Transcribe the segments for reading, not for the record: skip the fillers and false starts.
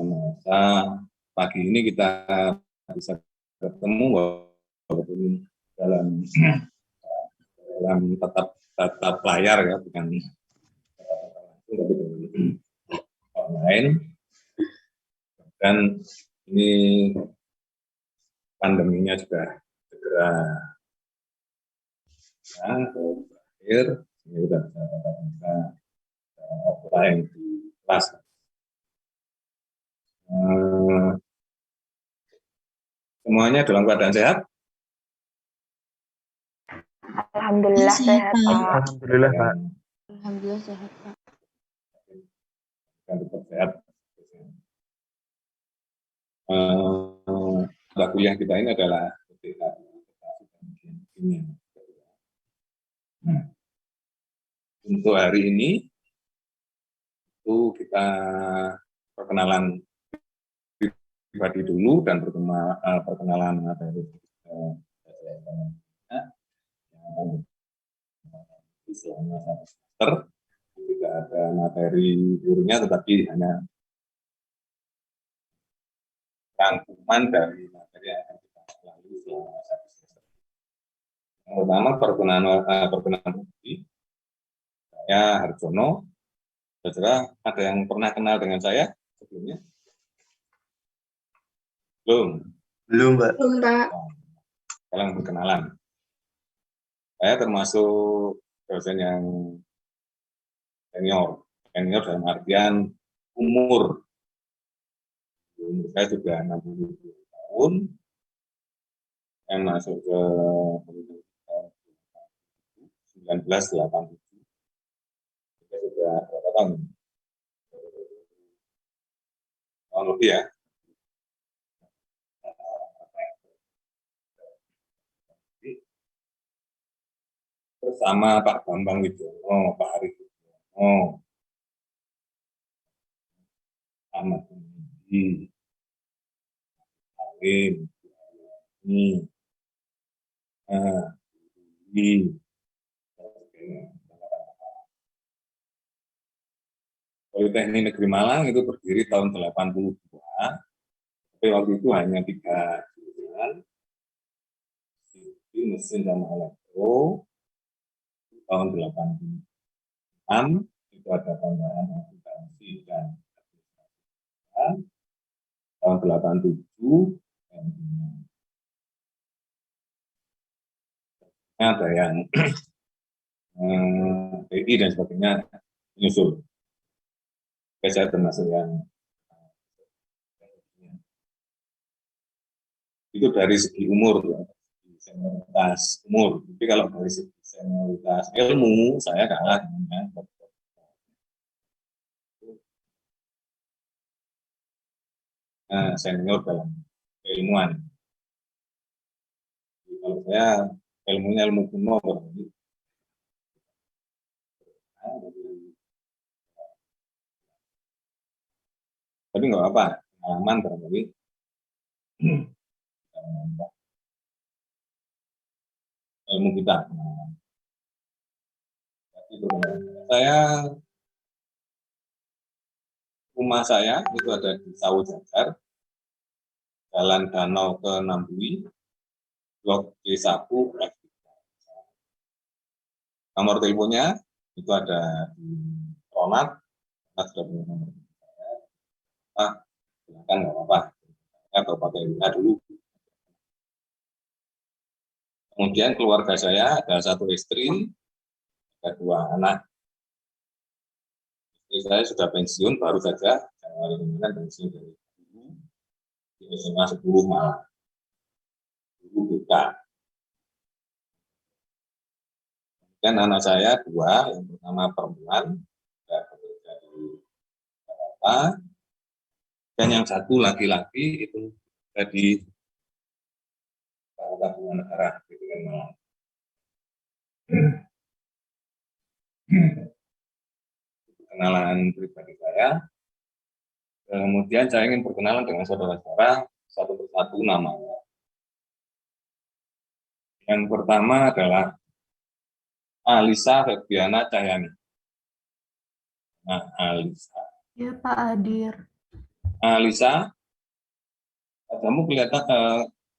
masa pagi ini kita bisa ketemu walaupun dalam tatap layar ya, bukan tapi online. Dan ini pandeminya juga segera berakhir, ini sudah bisa offline di kelas. Semuanya dalam keadaan sehat? Alhamdulillah sehat, Pak. Alhamdulillah, Pak. Alhamdulillah sehat, Pak. Tetap sehat. Kuliah kita ini adalah untuk hari ini itu kita perkenalan pribadi dulu dan perkenalan materi selama semester. Tidak ada materi gurunya, tetapi hanya rangkuman dari materi yang akan kita lalui selama satu semester. Yang pertama perkenalan pribadi. Saya Harjono. Saudara, ada yang pernah kenal dengan saya sebelumnya? Belum, Pak. Belum, Pak. Kalian berkenalan. Saya termasuk dosen yang senior dalam artian umur. Umur saya sudah 60 tahun. Saya masuk ke 1987. Saya sudah berapa tahun? Tahun lebih ya. Bersama Pak Bambang Wijono, Pak Arif Wijono, Ahmad Indi, Alim, ini, Politeknik Negeri Malang itu berdiri tahun 82, tapi waktu itu hanya 3 jurusan, mesin dan elektro. Tahun 86 itu ada tambahan akuntansi dan administrasi. Tahun 87 ada yang PI dan sebagainya menyusul. Saya termasuk yang itu dari segi umur ya, senioritas umur. Tapi kalau dari segi senioritas ilmu saya kalah dengan senior dalam keilmuan. Kalau saya ilmunya ilmu kuno, tapi nggak apa-apa, pengalaman barangkali ilmu kita. Rumah saya itu ada di Sawu Jajar, Jalan Danau ke Nambui, Blok D1, nomor teleponnya itu ada di Ronat, sudah punya nomor saya. Silakan nggak apa-apa, atau pakai WA dulu. Kemudian keluarga saya ada 1 istri, ada 2 anak. Istri saya sudah pensiun baru saja Januari kemarin pensiun dari guru di SMA 10 Malang. Guru BK. Dan anak saya 2, yang pertama perempuan, bekerja di Jakarta, dan yang 1 laki-laki itu jadi tabungan negara di Malang. Kenalan pribadi saya. Kemudian saya ingin berkenalan dengan saudara-saudara satu persatu namanya. Yang pertama adalah Alisa Febiana Cahyani. Nah, Alisa. Ya Pak hadir. Alisa, kamu kelihatan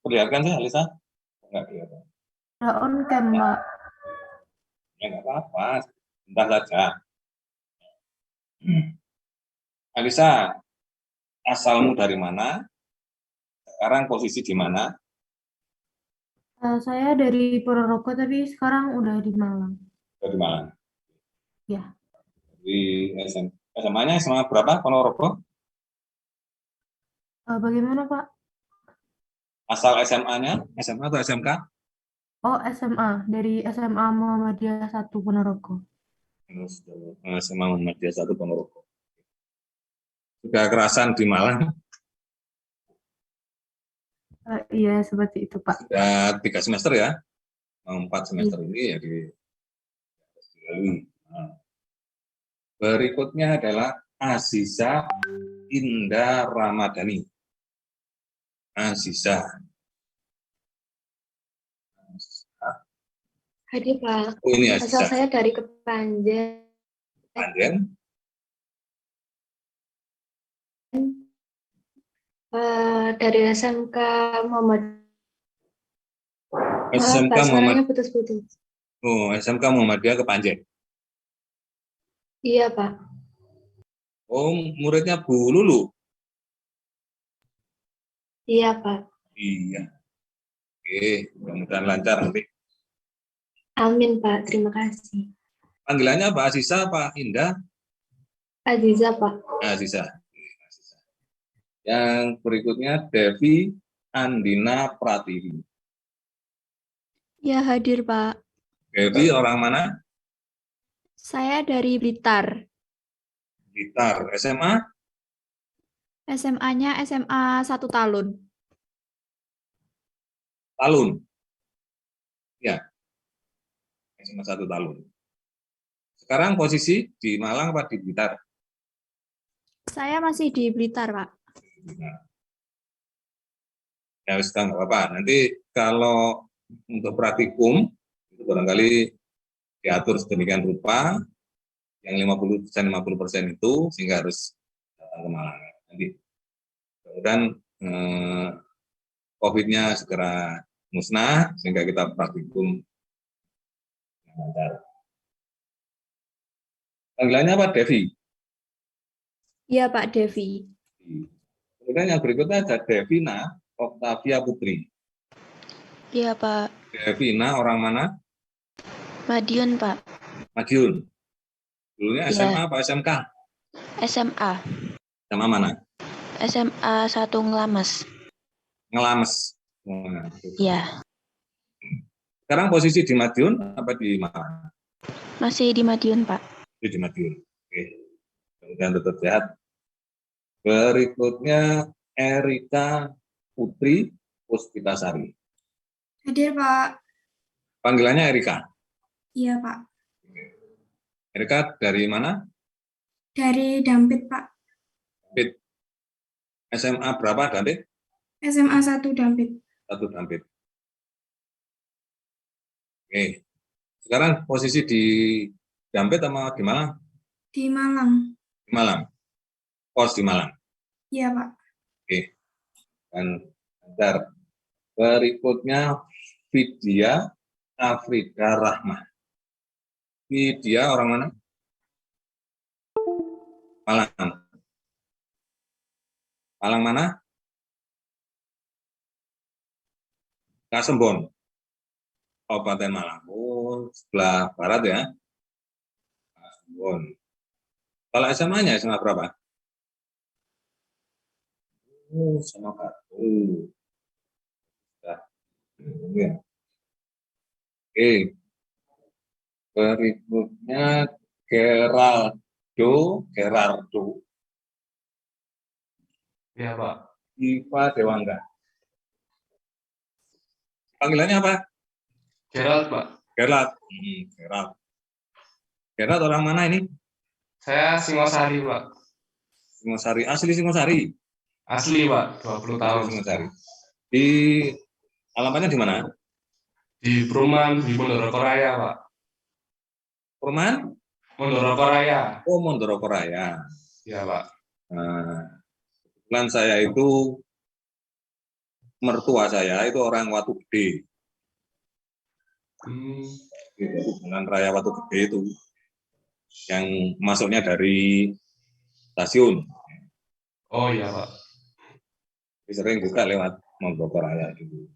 perlihatkan sih Alisa? Enggak kelihatan. Udah on cam Pak. Ya nggak apa-apa, sebentar saja. Alisa, asalmu dari mana? Sekarang posisi di mana? Saya dari Ponorogo tapi sekarang udah di Malang. Dari Malang. Ya. Di SMA-nya SMA berapa? Ponorogo? Bagaimana Pak? Asal SMA-nya? SMA atau SMK? Oh SMA dari SMA Muhammadiyah 1 Ponorogo. SMA Muhammadiyah 1 Ponorogo. Sudah kerasan di Malang. Iya seperti itu Pak. Sudah 3 semester ya. 4 semester Iya. ini ya dilalui. Nah, berikutnya adalah Aziza Indah Ramadhani. Aziza. Hadir Pak. Oh, ini Asal Aziza. saya dari Kepanjen. Panjen. Dari SMK Muhammad. Maaf SMK Pak, Muhammad. suaranya putus-putus. Oh, SMK Muhammadiyah Kepanjen. Iya Pak. Oh, muridnya Bu Lulu. Iya Pak. Iya. Oke, mudah-mudahan lancar nanti. Amin Pak, terima kasih. Panggilannya Pak Aziza, Pak Indah? Aziza Pak. Aziza. Aziza. Yang berikutnya Devi Andina Pratiwi. Ya, hadir, Pak. Devi orang mana? Saya dari Blitar. Blitar. SMA? SMA-nya SMA 1 Talun. Talun. Ya, SMA 1 Talun. Sekarang posisi di Malang apa di Blitar? Saya masih di Blitar, Pak. Nah, ya sudah nggak apa-apa. Nanti kalau untuk praktikum itu barangkali diatur sedemikian rupa yang 50% itu sehingga harus datang ke Malang. Nanti kemudian COVID-nya segera musnah sehingga kita praktikum yang lancar. Panggilannya apa? Devi. Iya, Pak Devi. Kemudian yang berikutnya ada Devina Octavia Putri. Iya, Pak. Devina orang mana? Madiun, Pak. Madiun. Dulunya Iya. SMA apa SMK? SMA. SMA mana? SMA 1 Ngelames. Ngelames. Iya. Sekarang posisi di Madiun apa di Malang? Masih di Madiun, Pak. Di Madiun. Oke. Kemudian tetap sehat. Berikutnya Erika Putri Puspitasari. Hadir, Pak. Panggilannya Erika. Iya, Pak. Erika dari mana? Dari Dampit, Pak. Dampit. SMA berapa Dampit? SMA 1 Dampit. 1 Dampit. Oke. Sekarang posisi di Dampit sama di Malang? Di Malang. Di Malang. Pos di Malang. Iya, Pak. Oke. Dan bentar. Berikutnya Vidya Afrida Rahmah. Vidya orang mana? Malang. Malang mana? Kasembon. Kabupaten Malang. Oh, sebelah barat ya. Kasembon. Kalau SMA-nya SMA berapa? Oh, sama Kak. Ya. Oke. Berikutnya Gerardo. Ya, Pak. Iva Dewangga. Panggilannya apa? Gerald, Pak. Gerard. Gerard. Gerard orang mana ini? Saya Singosari, Pak. Singosari. Asli Singosari. Asli, Pak. 20 tahun. Singosari. Di alamatnya di mana? Di perumahan di Mondorogo Raya, Pak. Perumahan? Mondorogo Raya. Oh, Mondorogo Raya. Ya, Pak. Kebetulan saya itu, mertua saya itu orang Watu Gede. Gitu, Hubungan Raya Watu Gede itu yang masuknya dari stasiun. Oh iya, Pak. Sering buka lewat Mojokerto Raya gitu.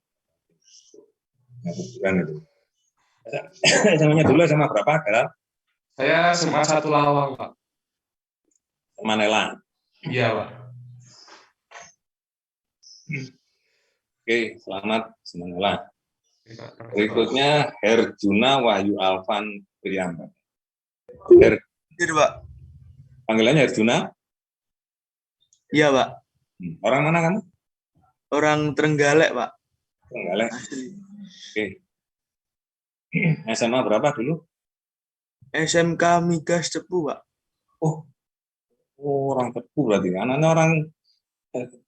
Nah, kebetulan itu. SMA-nya dulu SMA berapa, Garal? Saya SMA 1 Lawang, Pak. SMA Nela. Iya, Pak. Oke, selamat SMA Nela. Oke, Pak. Berikutnya Herjuna Wahyu Alvan Priyamba. Iya, Pak. Panggilannya Herjuna? Iya, Pak. Orang mana kamu? Orang Trenggalek, Pak. Trenggalek. Asli. Oke. SMA berapa dulu? SMK Migas Cepu, Pak. Oh, orang Tepu berarti. Anaknya orang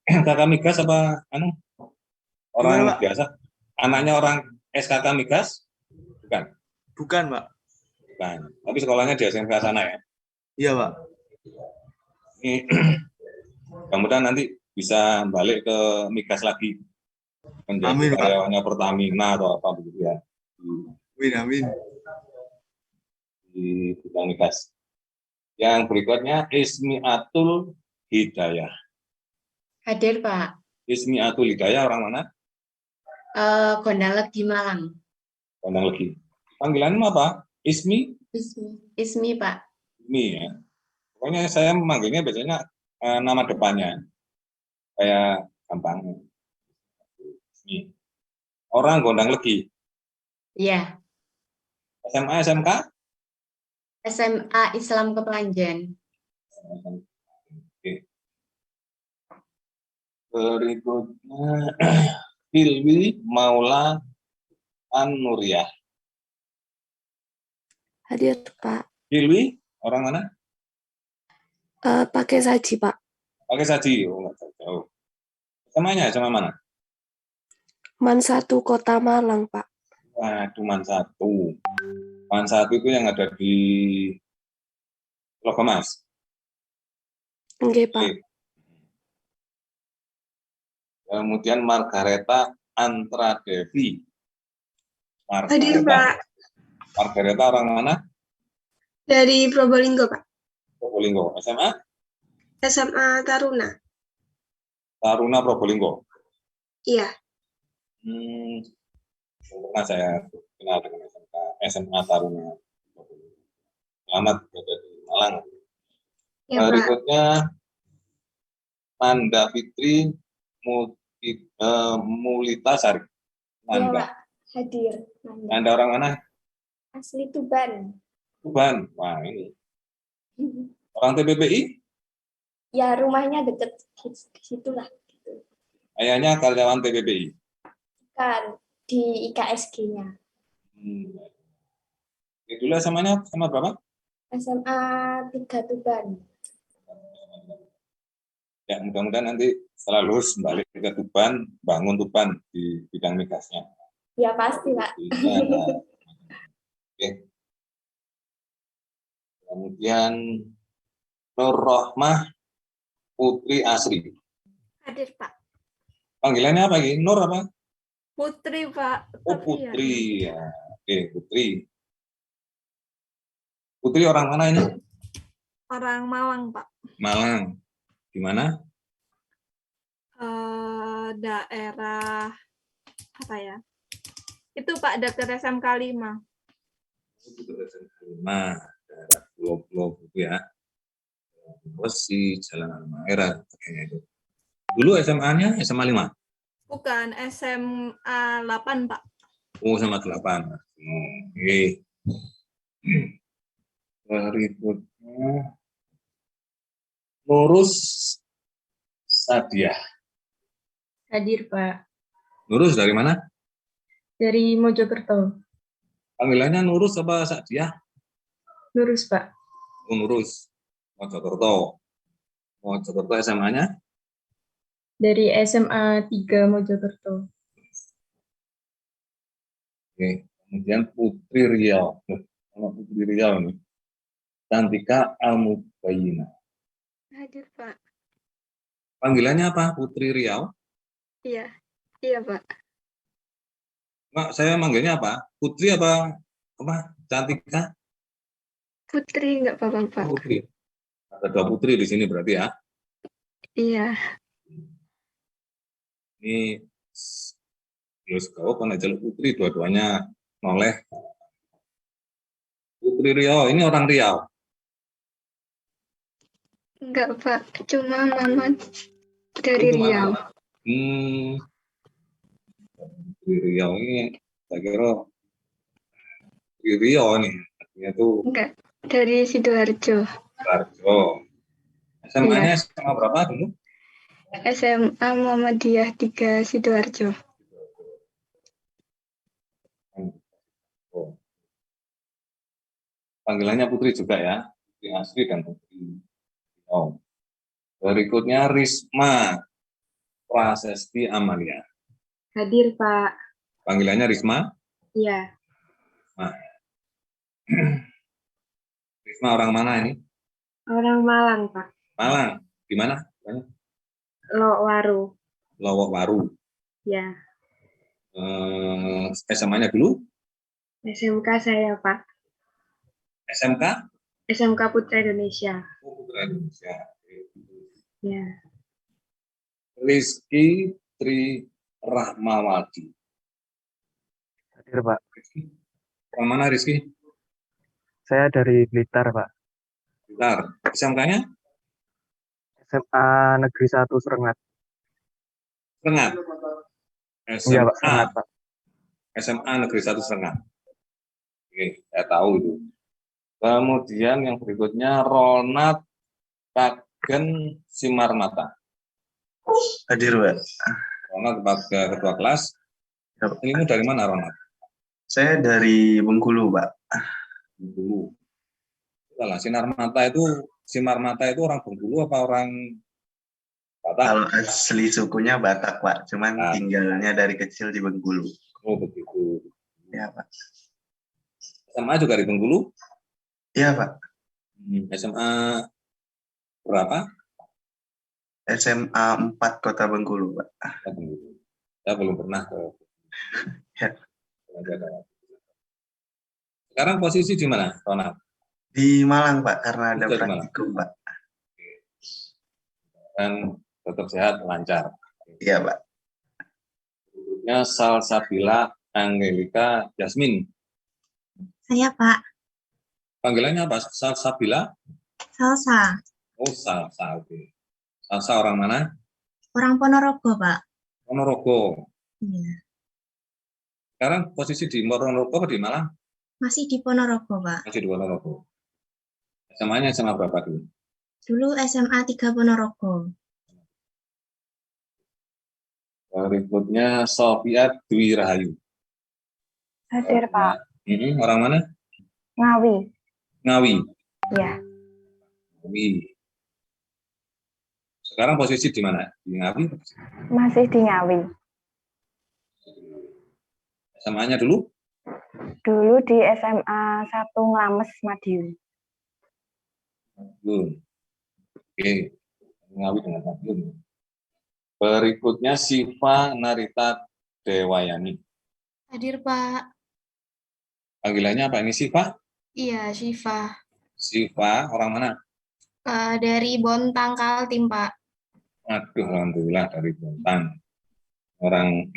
kakak migas apa orang Gimana, Pak? biasa? Anaknya orang SKK migas? Bukan. Bukan, Pak. Bukan. Tapi sekolahnya di SMK sana ya. Iya, Pak. Ini mudah-mudahan nanti bisa balik ke migas lagi. Menjadi Amin, Pak. karyawannya Pertamina atau apa begitu ya. Amin, amin. Di bidang migas. Yang berikutnya Ismiatul Hidayah. Hadir, Pak. Ismiatul Hidayah orang mana? Gondang Legi Malang. Gondang Legi. Panggilanmu apa? Ismi? Ismi, Pak. Ismi ya. Pokoknya saya memanggilnya biasanya nama depannya. Kayak gampang. Ismi. Orang Gondang Legi. Iya. SMA, SMK? SMA Islam Kepelanjan. Oke. Berikutnya Hilwi Maula An-Nuriyah. Hadir, Pak. Hilwi, orang mana? Pakai saji, Pak. Pakai saji. Oh, nggak jauh. SMA-nya sama mana? Man 1 Kota Malang, Pak. Waduh, Man 1. Man 1 itu yang ada di Lokemas. Nggih, Pak. Oke. Kemudian Margareta Antradevi. Hadir, Pak. Margareta orang mana? Dari Probolinggo, Pak. Probolinggo. SMA? SMA Taruna. Taruna Probolinggo. Iya. Pernah saya kenal dengan SMA Taruna. Selamat berada di Malang. Ya, Pak. Berikutnya Nanda Fitri Mulitasari. Iya, Nanda. Pak. Hadir. Nanda orang mana? Asli Tuban. Tuban. Wah, ini. Orang TPPI? Ya, rumahnya deket situ lah. Ayahnya karyawan TPPI. Kan di IKSG-nya. Ini dulu SMA-nya sama berapa? SMA 3 Tuban. Ya, mudah-mudahan nanti setelah lulus balik ke Tuban, bangun Tuban di bidang migasnya. Ya, pasti, Pak. Oke. Kemudian Nur Rohmah Putri Asri. Hadir, Pak. Panggilannya apa lagi? Nur apa? Putri, Pak. Oh, Putri. Ya. Oke, Putri. Putri orang mana ini? Orang Malang, Pak. Malang. Di mana? Daerah apa ya? Itu Pak dekat SMK 5. Nah, daerah Pulau-Pulau itu ya. Besi, Jalan Almaera, kayaknya itu. Dulu SMA-nya SMA 5? Bukan, SMA 8, Pak. Oh, SMA 8. Oke. Berikutnya Nurus Sadiah. Hadir, Pak. Nurus dari mana? Dari Mojokerto. Panggilannya Nurus apa Sadiah? Lurus, Pak. Oh, Nurus. Mojokerto. Mojokerto SMA-nya? Dari SMA 3 Mojokerto. Oke. Kemudian Putri Riau. Kalau Putri Riau nih. Cantika Al-Mubayyinah. Hadir, Pak. Panggilannya apa? Putri Riau? Iya. Iya, Pak. Mak, saya manggilnya apa? Putri apa? Cantika? Putri nggak apa-apa, Pak. Putri. Ada 2 putri di sini berarti ya. Iya. Ini Yus kau kan aja Putri, dua-duanya noleh. Putri Riau, ini orang Riau. Nggak, Pak. Cuma Mama dari Itu Riau. mana? Putri Riau ini saya kira Putri Riau nih. Artinya itu Enggak. Dari Sidoarjo. Barjo. SMA-nya Iya. SMA berapa dulu? SMA Muhammadiyah 3 Sidoarjo. Oh. Panggilannya Putri juga ya. Putri Asri dan Putri. Oh. Berikutnya Risma Prasesti Amalia. Hadir, Pak. Panggilannya Risma. Iya. Risma orang mana ini? Orang Malang, Pak. Malang. Di mana? Lokwaru. Lowok Waru. Ya. SMA-nya dulu? SMK saya, Pak. SMK? SMK Putra Indonesia. Oh, Putra Indonesia. Ya. Rizky Tri Rahmawati. Hadir, Pak. Orang mana Rizky? Saya dari Blitar, Pak. Bentar. SMK-nya? SMA Negeri 1 Serengat. Serengat. Iya, Pak. Serengat, Pak. SMA Negeri 1 Serengat. Oke, saya tahu itu. Kemudian yang berikutnya Ronald Kagen Simarmata. Hadir, Pak. Ronald sebagai ketua kelas. Ya, Ini dari mana Ronald? Saya dari Bengkulu, Pak. Bengkulu. Salah, Simarmata itu orang Bengkulu apa orang Batak? Kalau asli sukunya Batak, Pak. Cuman Nah. tinggalnya dari kecil di Bengkulu. Oh begitu. Ya, Pak. SMA juga di Bengkulu? Iya, Pak. SMA berapa? SMA 4 Kota Bengkulu, Pak. Bengkulu. Saya belum pernah ke. Ya. Sekarang posisi di mana, Ronald? Di Malang, Pak, karena ada Juga di Malang. praktikum, Pak. Dan tetap sehat, lancar. Iya, Pak. Berikutnya Salsabila Angelika Yasmin. Saya, Pak. Panggilannya apa? Salsabila? Salsa. Oh, Salsa. Oke. Salsa orang mana? Orang Ponorogo, Pak. Ponorogo. Iya. Sekarang posisi di Ponorogo atau di Malang? Masih di Ponorogo, Pak. Masih di Ponorogo. SMA-nya SMA berapa dulu? Dulu SMA 3 Ponorogo. Berikutnya Sofia Dwi Rahayu. Hadir, Pak. Orang mana? Ngawi. Ngawi. Ya. Ngawi. Sekarang posisi di mana? Di Ngawi? Masih di Ngawi. SMA-nya dulu? Dulu di SMA 1 Nglames, Madiun. Belum. Oke. Ngawi dengan Madiun. Berikutnya Siva Narita Dewayani. Hadir, Pak. Panggilannya apa ini Siva? Iya, Syifa. Siva, orang mana? Dari Bontang Kaltim, Pak. Aduh, alhamdulillah dari Bontang. Orang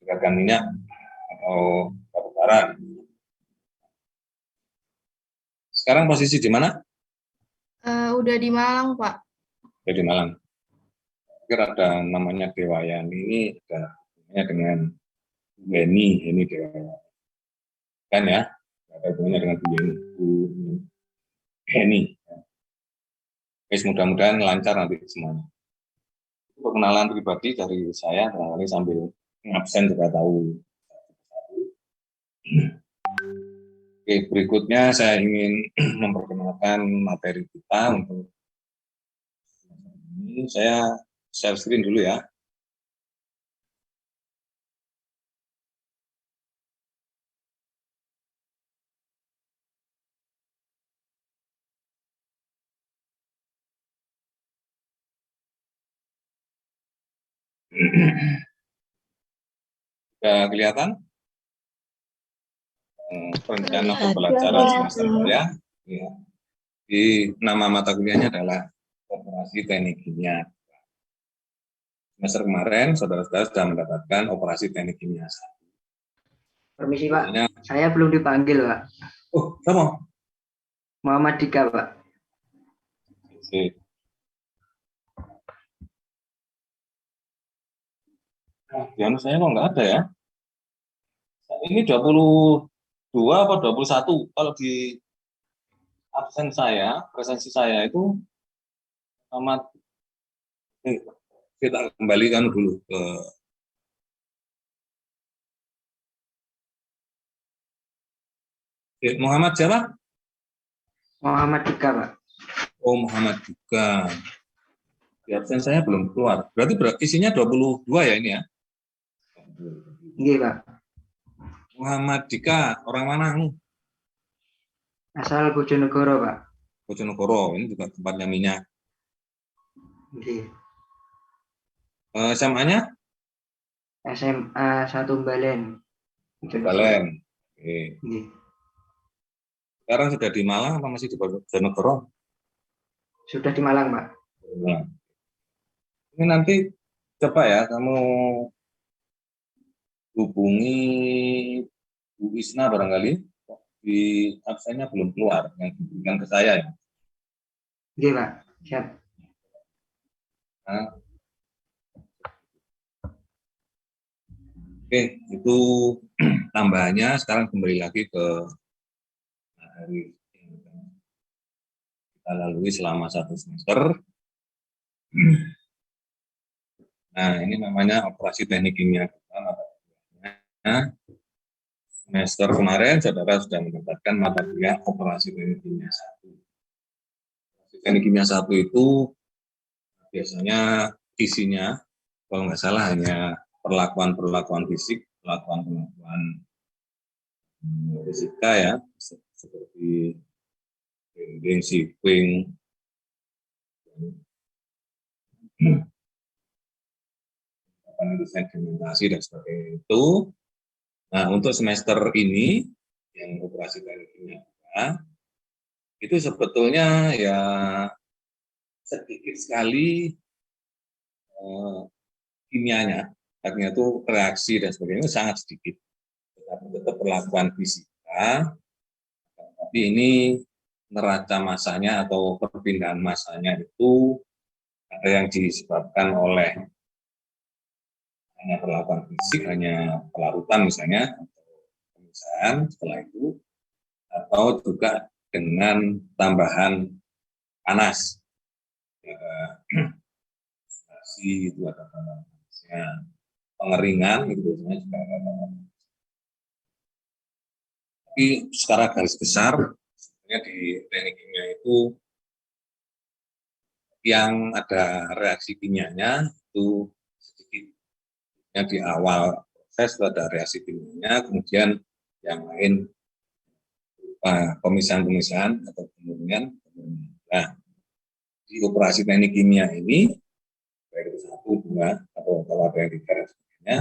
tegakan minyak atau batu bara. Sekarang posisi di mana? Udah di Malang, Pak. Di Malang. Kira ada namanya Dewayani ini ada hubungannya dengan Yeni Dewayani. Kan ya? Ada hubungannya dengan Bu Yeni. Mudah-mudahan lancar nanti semuanya. Perkenalan pribadi dari saya, barangkali sambil absen juga tahu. Oke, berikutnya saya ingin memperkenalkan materi kita untuk ini. Saya share screen dulu ya. Sudah kelihatan rencana Terlihat. pembelajaran Ya, semester ya. Ya. Di nama mata kuliahnya adalah operasi teknik kimia. Semester kemarin saudara-saudara sudah mendapatkan operasi teknik kimia. Permisi Pak, Namanya- saya belum dipanggil Pak. Oh, sama. Muhammad Dika Pak. Oke. Nah, di anu saya kok nggak ada ya. Ini 22 apa 21? Kalau di absen saya, presensi saya itu amat kita kembalikan dulu ke Muhammad siapa? Muhammad Dika Pak. Oh, Muhammad juga. Di absen saya belum keluar. Berarti isinya 22 ya ini ya? Iya Pak. Muhammad Dika, orang mana? Asal Bojonegoro Pak. Bojonegoro, ini juga tempatnya minyak. Iya. SMA-nya? SMA 1 Balen. Balen. Oke. Iya. Sekarang sudah di Malang apa masih di Bojonegoro? Sudah di Malang Pak. Nah. Ini nanti coba ya kamu hubungi Bu Isna barangkali, di absennya belum keluar yang diberikan ke saya ya. Iya Pak. Siap. Nah. Oke, itu tambahannya. Sekarang kembali lagi ke hari yang kita lalui selama 1 semester. Nah, ini namanya operasi teknik kimia. Nah, semester kemarin saudara sudah mendapatkan mata kuliah operasi teknik kimia 1. Operasi teknik kimia 1 itu biasanya isinya kalau nggak salah hanya perlakuan fisik, perlakuan fisika ya, seperti bending, shifting, sedimentasi dan sebagainya itu. Nah, untuk semester ini yang operasi teknik kimia itu sebetulnya ya sedikit sekali kimianya, artinya itu reaksi dan sebagainya sangat sedikit. Tetapi tetap perlakuan fisika, tapi ini neraca masanya atau perpindahan masanya itu ada yang disebabkan oleh hanya perlakuan fisik, hanya pelarutan misalnya, atau pemisahan setelah itu, atau juga dengan tambahan panas. Itu ada tambahan panasnya, pengeringan itu biasanya juga ada tambahan. Tapi secara garis besar, sebenarnya di teknik kimia itu yang ada reaksi kimianya itu sedikit. Di awal proses itu ada reaksi kimianya, kemudian yang lain pemisahan atau pemurnian. Nah, di operasi teknik kimia ini baik itu 1, 2 atau kalau ada yang 3 dan sebagainya,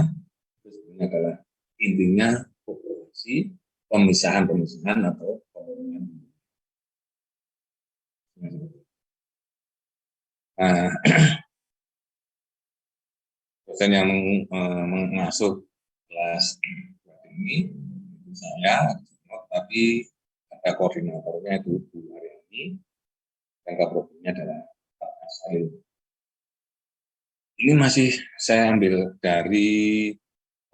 itu sebenarnya adalah intinya operasi pemisahan atau pemurnian. Nah, dosen yang mengasuh kelas ini saya, tapi ada koordinatornya itu Bu Haryani, dan kaprofilnya adalah Pak Asail. Ini masih saya ambil dari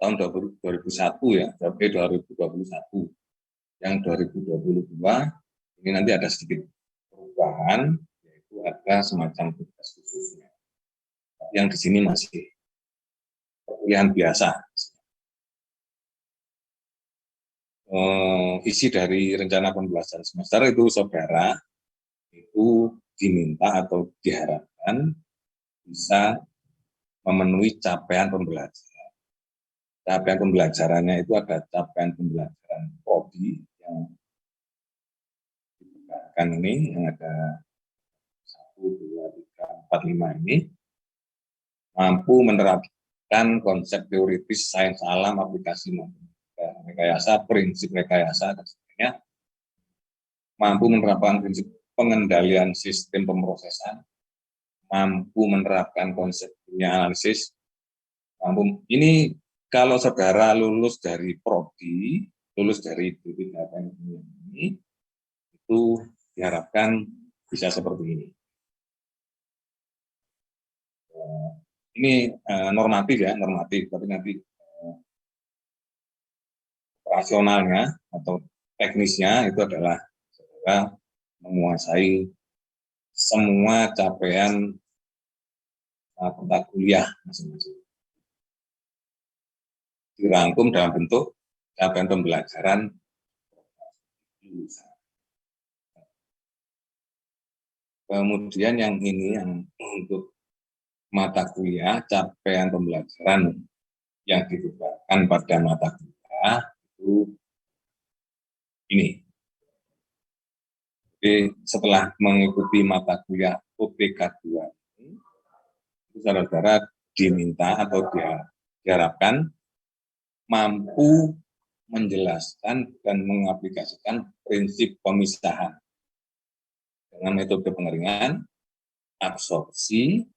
tahun 2001 ya, sampai 2021. Yang 2022 ini nanti ada sedikit perubahan, yaitu ada semacam tugas khususnya. Tapi yang di sini masih perkuliahan biasa. Isi dari rencana pembelajaran semester itu saudara itu diminta atau diharapkan bisa memenuhi capaian pembelajaran. Capaian pembelajarannya itu ada capaian pembelajaran prodi yang dibukakan ini, yang ada 1, 2, 3, 4, 5 ini, mampu menerapkan konsep teoritis sains alam, aplikasi rekayasa, prinsip rekayasa, dan sebagainya, mampu menerapkan prinsip pengendalian sistem pemrosesan, mampu menerapkan konsep dunia analisis, mampu. Ini kalau saudara lulus dari prodi, lulus dari D3 ini, itu diharapkan bisa seperti ini. Ini normatif ya, normatif, tapi nanti operasionalnya atau teknisnya itu adalah saudara menguasai semua capaian mata kuliah masing-masing. Dirangkum dalam bentuk capaian pembelajaran. Kemudian yang ini yang untuk mata kuliah, capaian pembelajaran yang dibebankan pada mata kuliah itu ini. Jadi setelah mengikuti mata kuliah UTK 2, saudara-saudara diminta atau diharapkan mampu menjelaskan dan mengaplikasikan prinsip pemisahan dengan metode pengeringan, absorpsi,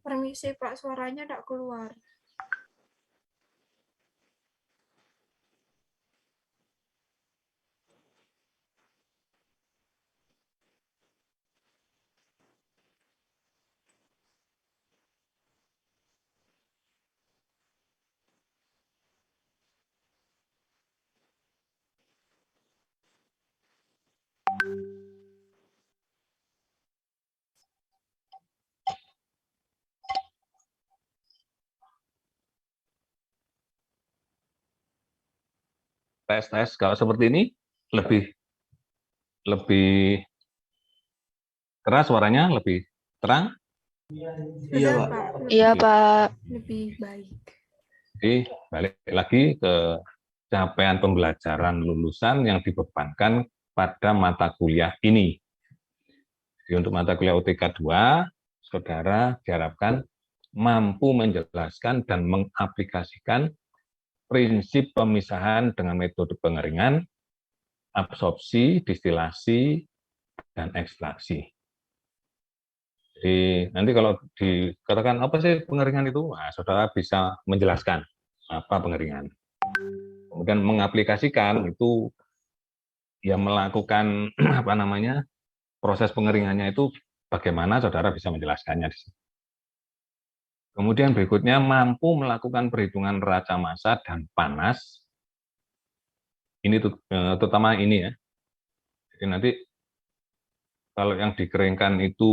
Permisi Pak, suaranya tidak keluar. Tes. Kalau seperti ini lebih keras suaranya, lebih terang. Iya Pak. Iya Pak. Lebih baik. Jadi balik lagi ke capaian pembelajaran lulusan yang dibebankan pada mata kuliah ini. Jadi untuk mata kuliah UTK 2, saudara diharapkan mampu menjelaskan dan mengaplikasikan prinsip pemisahan dengan metode pengeringan, absorpsi, distilasi, dan ekstraksi. Jadi nanti kalau dikatakan apa sih pengeringan itu, nah, saudara bisa menjelaskan apa pengeringan. Kemudian mengaplikasikan itu ya melakukan apa namanya proses pengeringannya itu bagaimana saudara bisa menjelaskannya di sini. Kemudian berikutnya mampu melakukan perhitungan neraca massa dan panas. Ini terutama ini ya. Jadi nanti kalau yang dikeringkan itu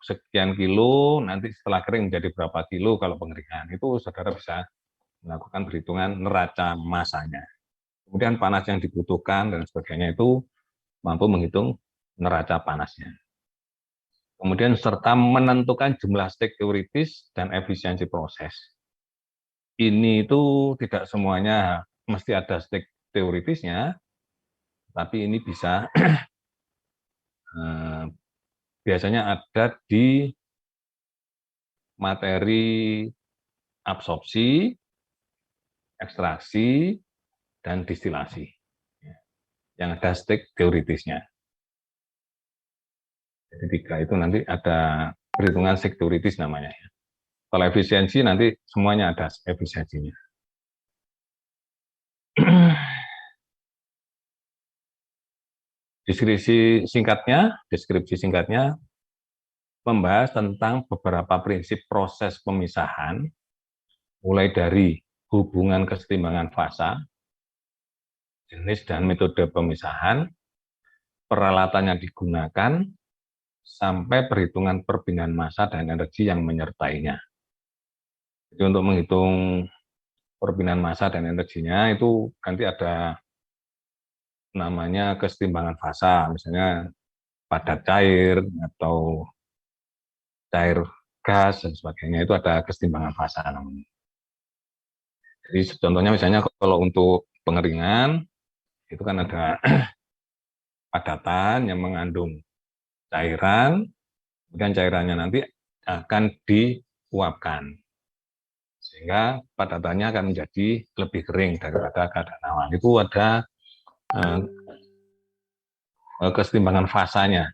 sekian kilo, nanti setelah kering menjadi berapa kilo kalau pengeringan. Itu saudara bisa melakukan perhitungan neraca massanya. Kemudian panas yang dibutuhkan dan sebagainya itu mampu menghitung neraca panasnya. Kemudian serta menentukan jumlah stek teoritis dan efisiensi proses. Ini itu tidak semuanya mesti ada stek teoritisnya, tapi ini bisa biasanya ada di materi absorpsi, ekstraksi, dan distilasi. Yang ada stek teoritisnya. Jadi 3 itu nanti ada perhitungan stek teoritis namanya. Kalau efisiensi nanti semuanya ada efisiensinya. Deskripsi singkatnya membahas tentang beberapa prinsip proses pemisahan, mulai dari hubungan kesetimbangan fasa, jenis dan metode pemisahan, peralatan yang digunakan, sampai perhitungan perbinaan massa dan energi yang menyertainya. Jadi untuk menghitung perpindahan massa dan energinya itu nanti ada namanya kesetimbangan fasa, misalnya padat cair atau cair gas dan sebagainya, itu ada kesetimbangan fasa namanya. Jadi contohnya misalnya kalau untuk pengeringan itu kan ada padatan yang mengandung cairan, kemudian cairannya nanti akan diuapkan, sehingga padatannya akan menjadi lebih kering daripada keadaan awal. Itu ada kesetimbangan fasanya,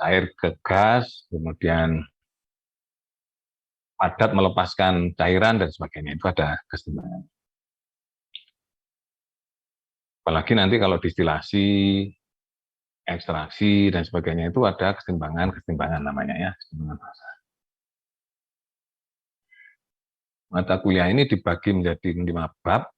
cair ke gas, kemudian padat melepaskan cairan dan sebagainya, itu ada kesetimbangan. Apalagi nanti kalau distilasi, ekstraksi dan sebagainya itu ada kesetimbangan namanya ya, kesetimbangan fasa. Mata kuliah ini dibagi menjadi 5 bab.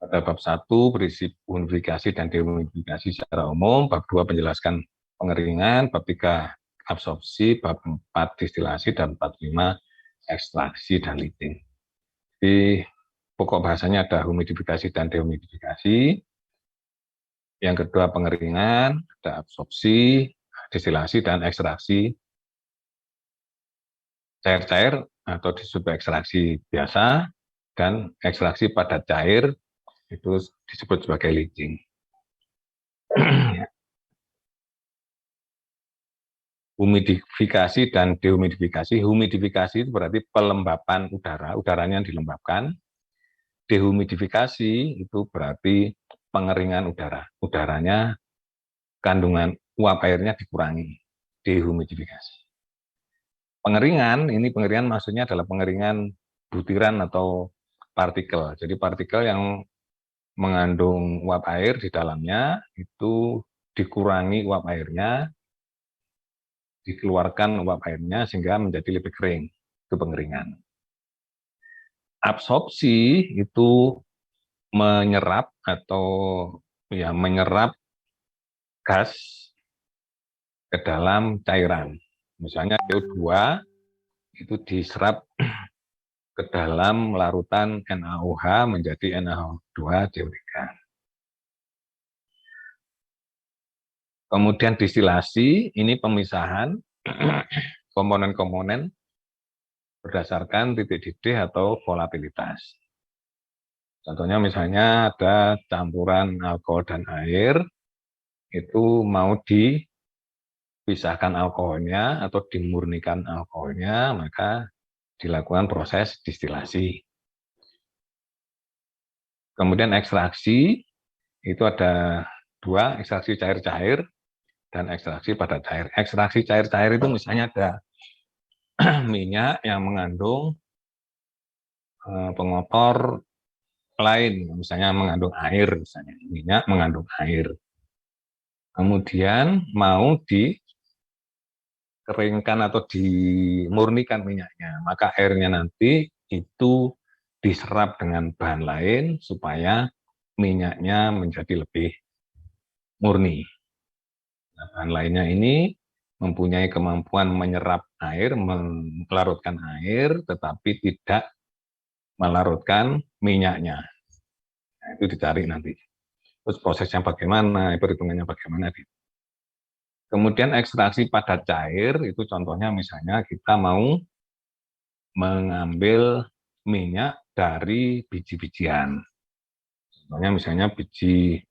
Pada bab 1 berisi humidifikasi dan dehumidifikasi secara umum, bab 2 penjelaskan pengeringan, bab 3 absorpsi, bab 4 distilasi, dan bab 5 ekstraksi dan leaching. Jadi pokok bahasanya ada humidifikasi dan dehumidifikasi. Yang kedua pengeringan, ada absorpsi, distilasi, dan ekstraksi cair-cair atau disebut ekstraksi biasa, dan ekstraksi padat cair itu disebut sebagai leaching. Humidifikasi dan dehumidifikasi. Humidifikasi itu berarti pelembapan udara, udaranya yang dilembabkan. Dehumidifikasi itu berarti pengeringan udara, udaranya kandungan uap airnya dikurangi, dehumidifikasi. Pengeringan, ini pengeringan maksudnya adalah pengeringan butiran atau partikel. Jadi partikel yang mengandung uap air di dalamnya itu dikurangi uap airnya, dikeluarkan uap airnya sehingga menjadi lebih kering. Itu pengeringan. Absorpsi itu menyerap atau ya menyerap gas ke dalam cairan. Misalnya CO2 itu diserap ke dalam larutan NaOH menjadi NaO2 CO3. Kemudian distilasi, ini pemisahan komponen-komponen berdasarkan titik didih atau volatilitas. Contohnya misalnya ada campuran alkohol dan air, itu mau dipisahkan alkoholnya atau dimurnikan alkoholnya, maka dilakukan proses distilasi. Kemudian ekstraksi, itu ada 2, ekstraksi cair-cair dan ekstraksi padat cair. Ekstraksi cair-cair itu misalnya ada minyak yang mengandung pengotor lain, misalnya mengandung air, misalnya minyak mengandung air. Kemudian mau dikeringkan atau dimurnikan minyaknya, maka airnya nanti itu diserap dengan bahan lain supaya minyaknya menjadi lebih murni. Nah, bahan lainnya ini mempunyai kemampuan menyerap air, melarutkan air, tetapi tidak melarutkan minyaknya. Nah, itu dicari nanti. Terus prosesnya bagaimana, perhitungannya bagaimana. Kemudian ekstraksi padat cair, itu contohnya misalnya kita mau mengambil minyak dari biji-bijian. Contohnya misalnya biji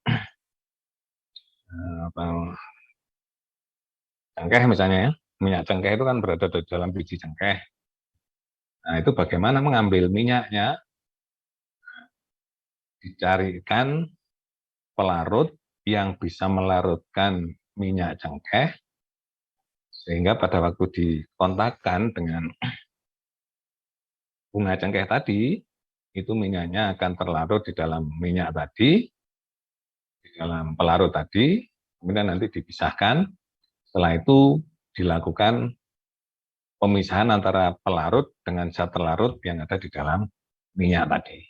cengkeh misalnya ya, minyak cengkeh itu kan berada di dalam biji cengkeh. Nah itu bagaimana mengambil minyaknya, dicarikan pelarut yang bisa melarutkan minyak cengkeh, sehingga pada waktu dikontakkan dengan bunga cengkeh tadi, itu minyaknya akan terlarut di dalam minyak tadi, di dalam pelarut tadi, kemudian nanti dipisahkan. Setelah itu dilakukan pemisahan antara pelarut dengan zat terlarut yang ada di dalam minyak tadi.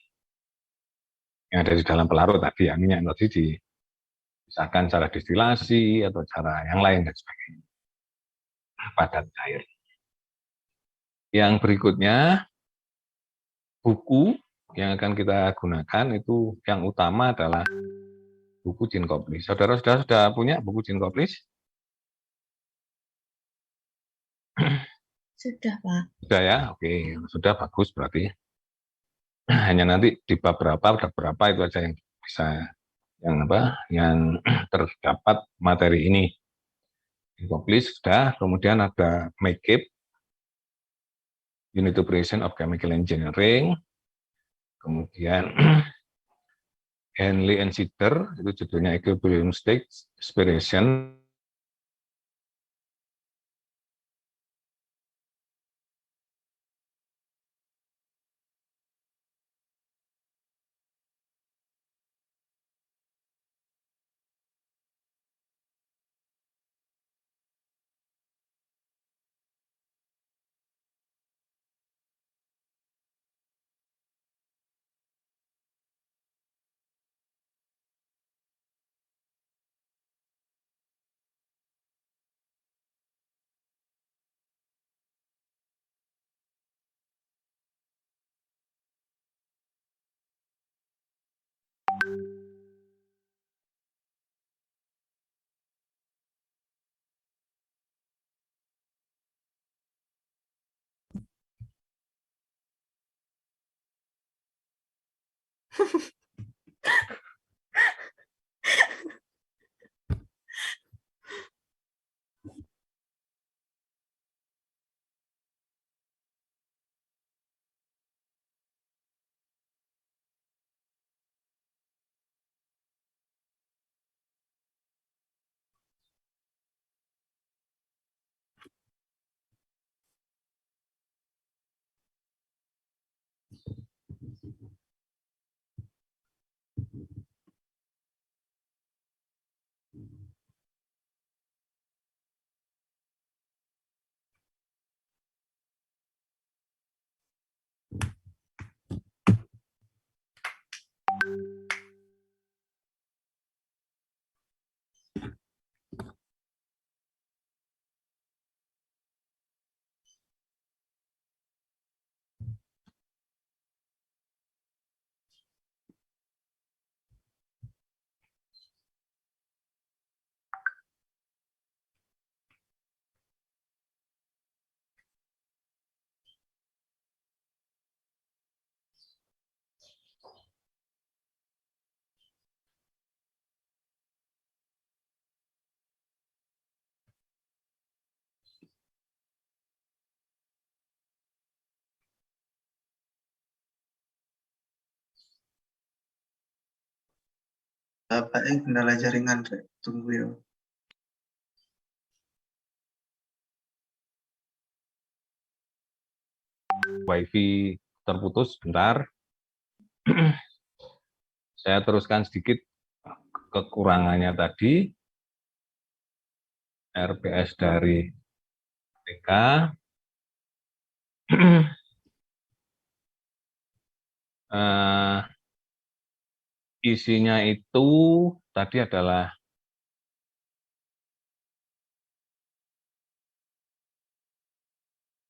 Yang ada di dalam pelarut tadi, yang minyak tadi dipisahkan secara distilasi atau cara yang lain dan sebagainya. Padat cair. Yang berikutnya, buku yang akan kita gunakan itu yang utama adalah buku Jean Koplis. Saudara-saudara sudah punya buku Jean Koplis? Sudah, Pak. Sudah ya? Oke, sudah bagus berarti. Hanya nanti di bab berapa itu aja yang bisa yang terdapat materi ini. Koplis sudah, kemudian ada MAKEP, Unit Operation of Chemical Engineering, kemudian Henley and Sitter, itu judulnya Equilibrium State Aspiration. Bapak yang kendala jaringan, Rek. Tunggu ya. WiFi terputus sebentar. Saya teruskan sedikit kekurangannya tadi. RPS dari TK. Isinya itu tadi adalah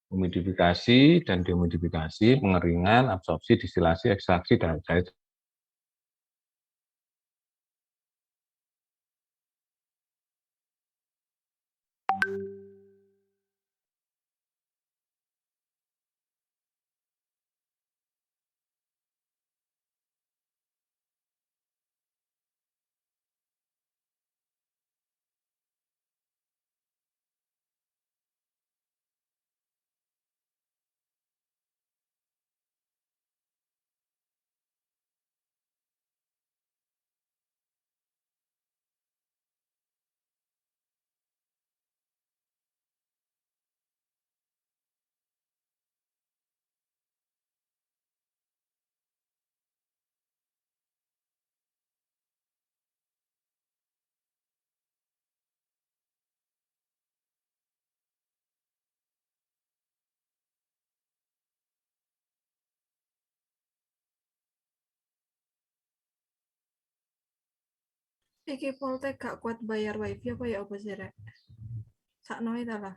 humidifikasi dan dehumidifikasi, pengeringan, absorpsi, distilasi, ekstraksi, dan cair. Iki Poltek gak kuat bayar wifi apa ya apa sih, Rek? Sakno itu lah.